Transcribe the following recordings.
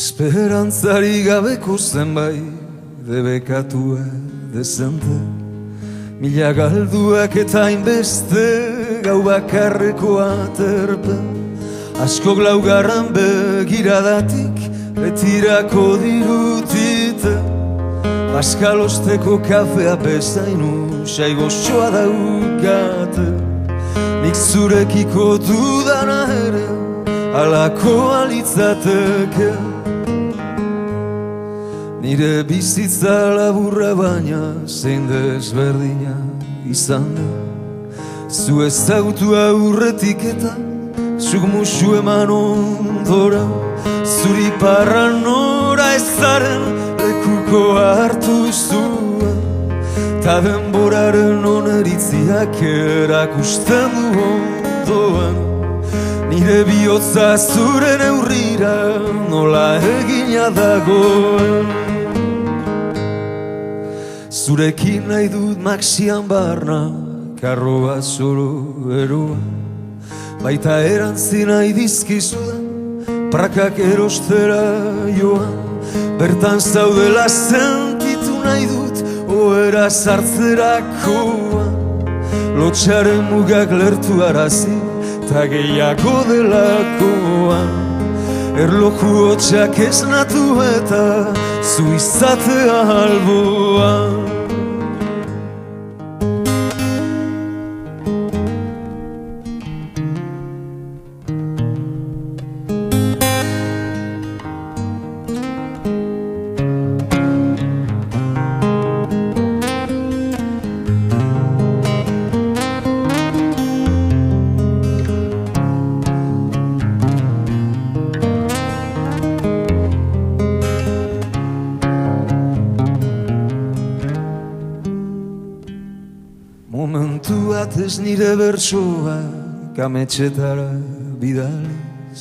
Esperantzari gabeko zenbait debekatua dezente, mila galduak eta hainbeste gau bakarreko aterpe, askok laugarran begiradatik betirako dirutite, baskalosteko kafea bezainu sai goxoa daukate, nik zurekiko dudana ere alako alitzateke. Nire bizitza laburra baina zein desberdina izan da, zu ezagutu aurretik eta zuk musu eman ondora, zuri parra nora ezaren lekuko hartu zua, ta denboraren oneritziak erakusten du ondoan, nire bihotza zure neurrira nola egina dagoen. Zurekin nahi dut maxian barna, karroa zoro eroa, baita erantzi nahi dizkizudan, prakak erostera joan, bertan zaudela sentitu nahi dut, oera sartzerakoa, lotxaren mugak lertu arazi, ta gehiago delakoa, erloju hotxak esnatu eta zu izatea alboa. Momentu batez nire bertsoa kametxetara bidaliz,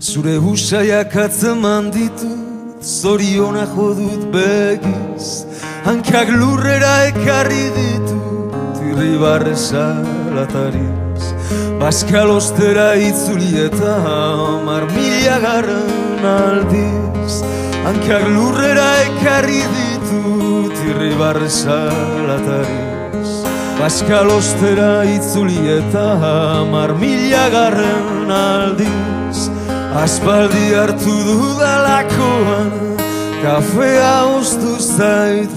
zure usaiak atzeman ditut, zoriona jodut begiz, hankak lurrera ekarri ditut, irribarre salatariz, baskalostera itzuli eta 10.000 aldiz, hankak lurrera ekarri ditut, irribarre salatariz, baskalostera itzuli eta 10.000 aldiz, aspaldi hartu dudalakoan, kafea oztu zait